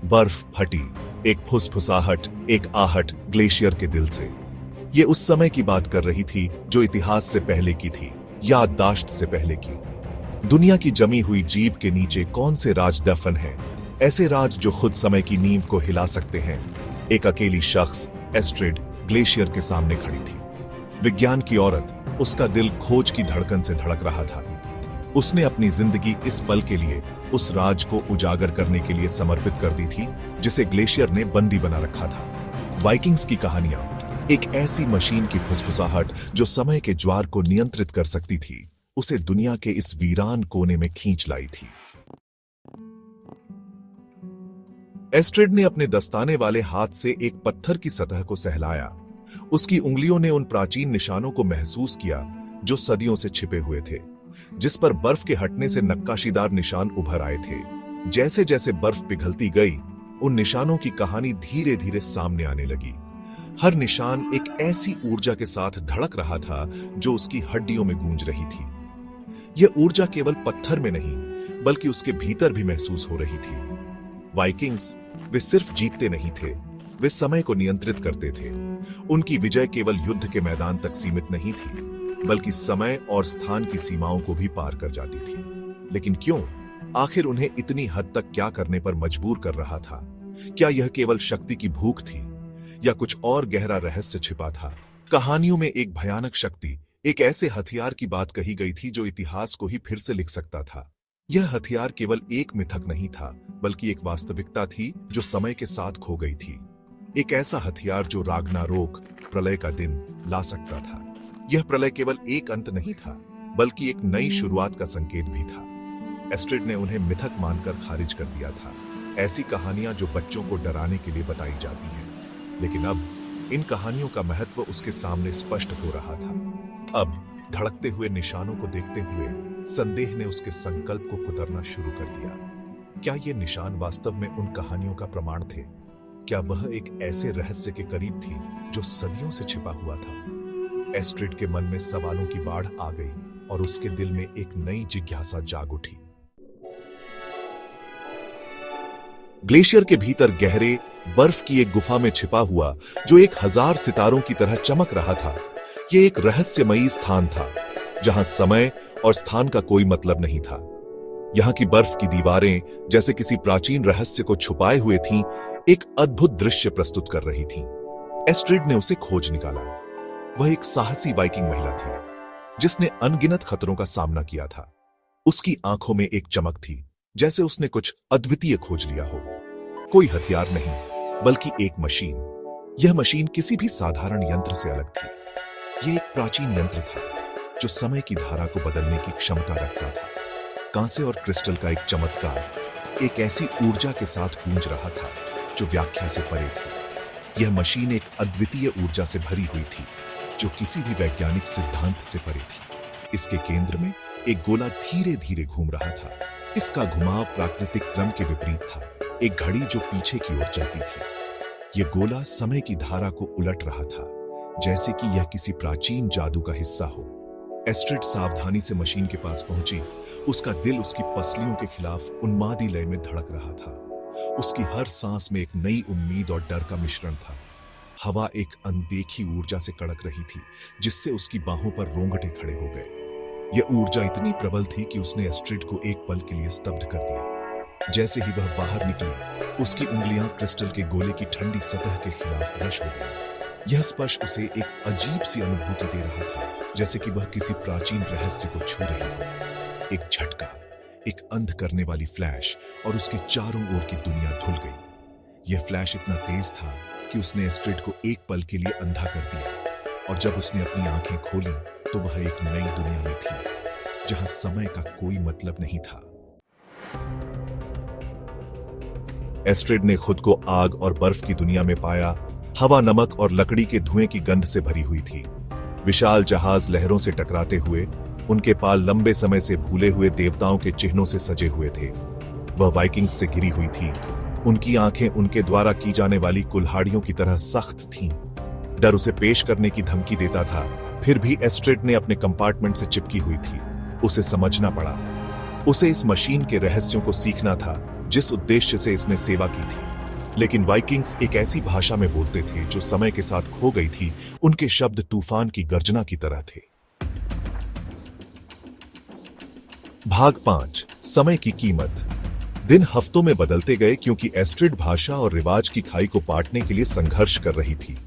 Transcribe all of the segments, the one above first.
बर्फ फटी, एक फुसफुसाहट, एक आहट ग्लेशियर के दिल से। ये उस समय की बात कर रही थी जो इतिहास से पहले की थी, याददाश्त से पहले की। दुनिया की जमी हुई जीभ के नीचे कौन से राज दफन हैं, ऐसे राज जो खुद समय की नींव को हिला सकते हैं। एक अकेली शख्स एस्ट्रिड ग्लेशियर के सामने खड़ी थी। विज्ञान की औरत, उसका दिल खोज की धड़कन से धड़क रहा था। उसने अपनी जिंदगी इस पल के लिए, उस राज को उजागर करने के लिए समर्पित कर दी थी जिसे ग्लेशियर ने बंदी बना रखा था। वाइकिंग्स की कहानियां, एक ऐसी मशीन की फुसफुसाहट जो समय के ज्वार को नियंत्रित कर सकती थी, उसे दुनिया के इस वीरान कोने में खींच लाई थी। एस्ट्रिड ने अपने दस्ताने वाले हाथ से एक पत्थर की सतह को सहलाया। उसकी उंगलियों ने उन प्राचीन निशानों को महसूस किया जो सदियों से छिपे हुए थे, जिस पर बर्फ के हटने से नक्काशीदार निशान उभर आए थे। जैसे जैसे बर्फ पिघलती गई, उन निशानों की कहानी धीरे धीरे सामने आने लगी। हर निशान एक ऐसी ऊर्जा के साथ धड़क रहा था जो उसकी हड्डियों में गूंज रही थी। यह ऊर्जा केवल पत्थर में नहीं, बल्कि उसके भीतर भी महसूस हो रही थी। वाइकिंग्स, वे सिर्फ जीतते नहीं थे, वे समय को नियंत्रित करते थे। उनकी विजय केवल युद्ध के मैदान तक सीमित नहीं थी, बल्कि समय और स्थान की सीमाओं को भी पार कर जाती थी। लेकिन क्यों? आखिर उन्हें इतनी हद तक क्या करने पर मजबूर कर रहा था? क्या यह केवल शक्ति की भूख थी, या कुछ और गहरा रहस्य छिपा था? कहानियों में एक भयानक शक्ति, एक ऐसे हथियार की बात कही गई थी जो इतिहास को ही फिर से लिख सकता था। यह हथियार केवल एक मिथक नहीं था, बल्कि एक वास्तविकता थी जो समय के साथ खो गई थी। एक ऐसा हथियार जो रागनारोक, प्रलय का दिन ला सकता था। यह प्रलय केवल एक अंत नहीं था, बल्कि एक नई शुरुआत का संकेत भी था। एस्ट्रिड ने उन्हें मिथक मानकर खारिज कर दिया था। ऐसी कहानियां जो बच्चों को डराने के लिए बताई जाती हैं, लेकिन अब इन कहानियों का महत्व उसके सामने स्पष्ट हो रहा था। अब धड़कते हुए निशानों को देखते हुए संदेह ने उसके संकल्प को कुतरना शुरू कर दिया। क्या ये निशान वास्तव में उन कहानियों का प्रमाण थे? क्या वह एक ऐसे रहस्य के करीब थी जो सदियों से छिपा हुआ था? एस्ट्रिड के मन में सवालों की बाढ़ आ गई और उसके दिल में एक नई जिज्ञासा जाग उठी। ग्लेशियर के भीतर गहरे बर्फ की एक गुफा में छिपा हुआ, जो 1000 सितारों की तरह चमक रहा था, यह एक रहस्यमयी स्थान था जहां समय और स्थान का कोई मतलब नहीं था। यहां की बर्फ की दीवारें जैसे किसी प्राचीन रहस्य को छुपाए हुए थीं, एक अद्भुत दृश्य प्रस्तुत कर रही थीं। एस्ट्रिड ने उसे खोज निकाला। वह एक साहसी वाइकिंग महिला थी जिसने अनगिनत खतरों का सामना किया था। उसकी आंखों में एक चमक थी, जैसे उसने कुछ अद्वितीय खोज लिया हो। कोई हथियार नहीं, बल्कि एक मशीन। यह मशीन किसी भी साधारण यंत्र से अलग थी। यह एक प्राचीन यंत्र था जो समय की धारा को बदलने की क्षमता रखता था। कांसे और क्रिस्टल का एक चमत्कार, एक ऐसी ऊर्जा के साथ गूंज रहा था जो व्याख्या से परे थी। यह मशीन एक अद्वितीय ऊर्जा से भरी हुई थी जो किसी भी वैज्ञानिक सिद्धांत से परे थी। इसके केंद्र में एक गोला धीरे धीरे घूम रहा था। इसका घुमाव प्राकृतिक क्रम के विपरीत था, एक घड़ी जो पीछे की ओर चलती थी। यह गोला समय की धारा को उलट रहा था, जैसे कि यह किसी प्राचीन जादू का हिस्सा हो। एस्ट्रिड सावधानी से मशीन के पास पहुंची। उसका दिल उसकी पसलियों के खिलाफ उन्मादी लय में धड़क रहा था। उसकी हर सांस में एक नई उम्मीद और डर का मिश्रण था। हवा एक अनदेखी ऊर्जा से कड़क रही थी, जिससे उसकी बाहों पर रोंगटे खड़े हो गए। यह ऊर्जा इतनी प्रबल थी कि उसने एस्ट्रिड को एक पल के लिए स्तब्ध कर दिया। जैसे ही वह बाहर निकली, उसकी उंगलियां क्रिस्टल के गोले की ठंडी सतह के खिलाफ ब्रश हो गई। यह स्पर्श उसे एक अजीब सी अनुभूति दे रहा था, जैसे कि वह किसी प्राचीन रहस्य को छू रही हो। एक झटका, एक अंध करने वाली फ्लैश, और उसके चारों ओर की दुनिया धुल गई। यह फ्लैश इतना तेज था कि उसने एस्ट्रिड को एक पल के लिए अंधा कर दिया, और जब उसने अपनी आंखें खोली तो वह एक नई दुनिया में थी, जहां समय का कोई मतलब नहीं था। एस्ट्रिड ने खुद को आग और बर्फ की दुनिया में पाया। हवा नमक और लकड़ी के धुएं की गंध से भरी हुई थी। विशाल जहाज लहरों से टकराते हुए, उनके पाल लंबे समय से भूले हुए देवताओं के चिन्हों से सजे हुए थे। वह वाइकिंग्स से घिरी हुई थी। उनकी आंखें उनके द्वारा की जाने वाली कुल्हाड़ियों की तरह सख्त थीं। डर उसे पेश करने की धमकी देता था, फिर भी एस्ट्रिड ने अपने कंपार्टमेंट से चिपकी हुई थी। उसे समझना पड़ा। उसे इस मशीन के रहस्यों को सीखना था, जिस उद्देश्य से इसने सेवा की थी। लेकिन वाइकिंग्स एक ऐसी भाषा में बोलते थे जो समय के साथ खो गई थी। उनके शब्द तूफान की गर्जना की तरह थे। भाग 5, समय की कीमत। दिन हफ्तों में बदलते गए क्योंकि एस्ट्रिड भाषा और रिवाज की खाई को पाटने के लिए संघर्ष कर रही थी।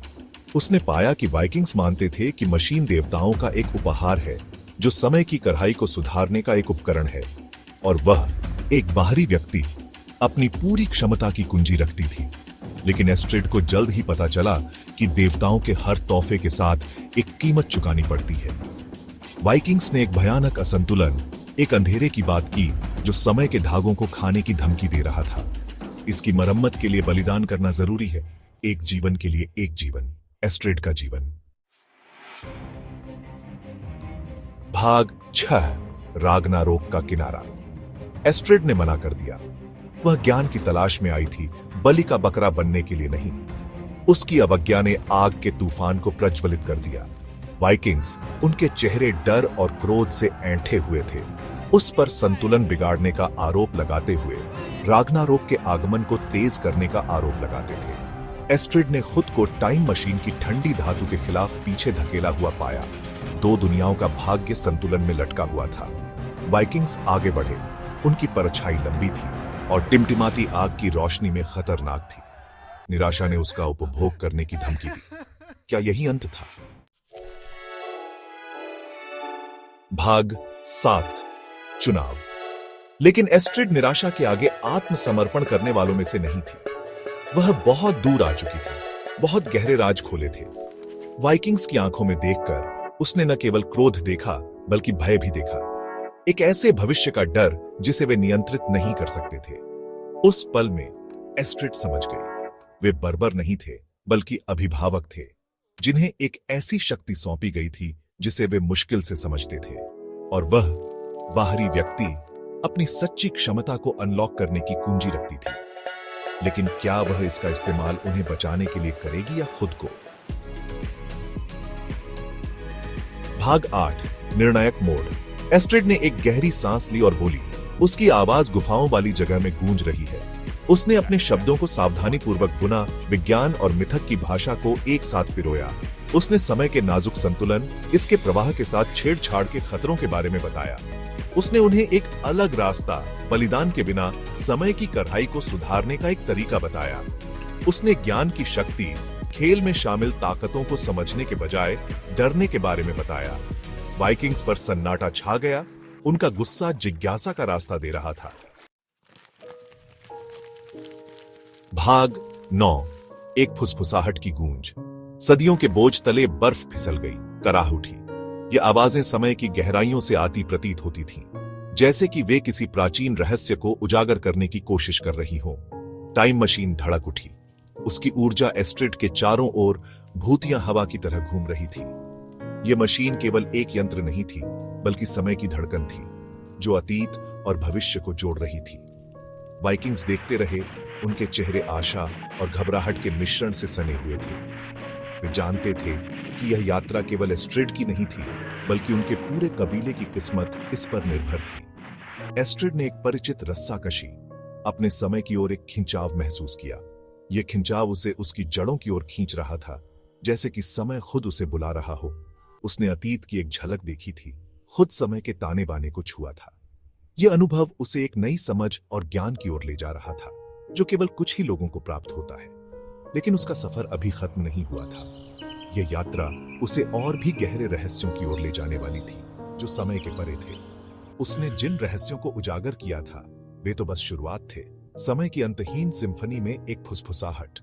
उसने पाया कि वाइकिंग्स मानते थे कि मशीन देवताओं का एक उपहार है जो समय की कढ़ाई को सुधारने का एक उपकरण है, और वह एक बाहरी व्यक्ति अपनी पूरी क्षमता की कुंजी रखती थी। लेकिन एस्ट्रिड को जल्द ही पता चला कि देवताओं के हर तोहफे के साथ एक कीमत चुकानी पड़ती है। वाइकिंग्स ने एक भयानक असंतुलन, एक अंधेरे की बात की जो समय के धागों को खाने की धमकी दे रहा था। इसकी मरम्मत के लिए बलिदान करना जरूरी है, एक जीवन के लिए एक जीवन, एस्ट्रिड का जीवन। भाग 6, राग्नारोक का किनारा। एस्ट्रिड ने मना कर दिया। वह ज्ञान की तलाश में आई थी, बलि का बकरा बनने के लिए नहीं। उसकी अवज्ञा ने आग के तूफान को प्रज्वलित कर दिया। वाइकिंग्स उनके चेहरे डर और क्रोध से ऐंठे हुए थे। उस पर संतुलन बिगाड़ने का आरोप लगाते हुए राग्नारोक के आगमन को तेज करने का आरोप लगाते थे। एस्ट्रिड ने खुद को टाइम मशीन की ठंडी धातु के खिलाफ पीछे धकेला हुआ पाया। दो दुनियाओं का भाग्य संतुलन में लटका हुआ था। वाइकिंग्स आगे बढ़े। उनकी परछाई लंबी थी और टिमटिमाती आग की रोशनी में खतरनाक थी। निराशा ने उसका उपभोग करने की धमकी दी। क्या यही अंत था? भाग 7, चुनाव। लेकिन एस्ट्रिड निराशा के आगे आत्मसमर्पण करने वालों में से नहीं थी। वह बहुत दूर आ चुकी थी, बहुत गहरे राज खोले थे। वाइकिंग्स की आंखों में देखकर उसने न केवल क्रोध देखा बल्कि भय भी देखा, एक ऐसे भविष्य का डर जिसे वे नियंत्रित नहीं कर सकते थे। उस पल में एस्ट्रिड समझ गई, वे बर्बर नहीं थे बल्कि अभिभावक थे, जिन्हें एक ऐसी शक्ति सौंपी गई थी जिसे वे मुश्किल से समझते थे। और वह बाहरी व्यक्ति अपनी सच्ची क्षमता को अनलॉक करने की कुंजी रखती थी। लेकिन क्या वह इसका इस्तेमाल उन्हें बचाने के लिए करेगी या खुद को? भाग 8, निर्णायक मोड़। एस्ट्रिड ने एक गहरी सांस ली और बोली। उसकी आवाज गुफाओं वाली जगह में गूंज रही है। उसने अपने शब्दों को सावधानीपूर्वक बुना, विज्ञान और मिथक की भाषा को एक साथ पिरोया। उसने समय के नाजुक संतुलन, इसके प्रवाह के साथ छेड़छाड़ के खतरों के बारे में बताया। उसने उन्हें एक अलग रास्ता, बलिदान के बिना समय की कढ़ाई को सुधारने का एक तरीका बताया। उसने ज्ञान की शक्ति, खेल में शामिल ताकतों को समझने के बजाय डरने के बारे में बताया। वाइकिंग्स पर सन्नाटा छा गया। उनका गुस्सा जिज्ञासा का रास्ता दे रहा था। भाग 9, एक फुसफुसाहट की गूंज। सदियों के बोझ तले बर्फ फिसल गई, कराह उठी। ये आवाजें समय की गहराइयों से आती प्रतीत होती थीं, जैसे कि वे किसी प्राचीन रहस्य को उजागर करने की कोशिश कर रही हों। टाइम मशीन धड़क उठी। उसकी ऊर्जा एस्ट्रिड के चारों ओर भूतिया हवा की तरह घूम रही थी। यह मशीन केवल एक यंत्र नहीं थी, बल्कि समय की धड़कन थी, जो अतीत और भविष्य को जोड़ रही थी। वाइकिंग्स देखते रहे। उनके चेहरे आशा और घबराहट के मिश्रण से सने हुए थे। वे जानते थे कि यह यात्रा केवल एस्ट्रिड की नहीं थी, बल्कि उनके पूरे कबीले की किस्मत इस पर निर्भर थी। एस्ट्रिड ने एक परिचित रस्साकशी, अपने समय की ओर एक खिंचाव महसूस किया। यह खिंचाव उसे उसकी जड़ों की ओर खींच रहा था, जैसे कि समय खुद उसे बुला रहा हो। उसने अतीत की एक झलक देखी थी, खुद समय के ताने बाने को छुआ था। यह अनुभव उसे एक नई समझ और ज्ञान की ओर ले जा रहा था, जो केवल कुछ ही लोगों को प्राप्त होता है। लेकिन उसका सफर अभी खत्म नहीं हुआ था। यह यात्रा उसे और भी गहरे रहस्यों की ओर ले जाने वाली थी, जो समय के परे थे। उसने जिन रहस्यों को उजागर किया था, वे तो बस शुरुआत थे। समय की अंतहीन सिम्फनी में एक फुसफुसाहट।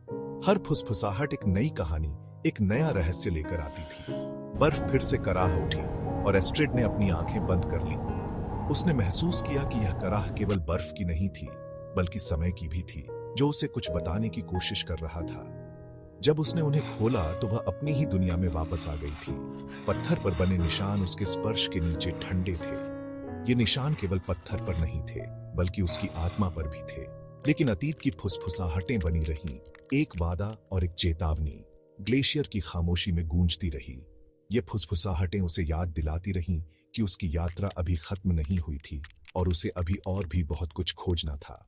हर फुसफुसाहट एक नई कहानी, एक नया रहस्य लेकर आती थी। बर्फ फिर से कराह उठी और एस्ट्रिड ने अपनी आंखें बंद कर ली। उसने महसूस किया कि यह कराह केवल बर्फ की नहीं थी, बल्कि समय की भी थी, जो उसे कुछ बताने की कोशिश कर रहा था। जब उसने उन्हें खोला तो वह अपनी ही दुनिया में वापस आ गई थी। पत्थर पर बने निशान उसके स्पर्श के नीचे ठंडे थे। ये निशान केवल पत्थर पर नहीं थे, बल्कि उसकी आत्मा पर भी थे। लेकिन अतीत की फुसफुसाहटें बनी रहीं, एक वादा और एक चेतावनी ग्लेशियर की खामोशी में गूंजती रही। ये फुसफुसाहटें उसे याद दिलाती रहीं कि उसकी यात्रा अभी खत्म नहीं हुई थी और उसे अभी और भी बहुत कुछ खोजना था।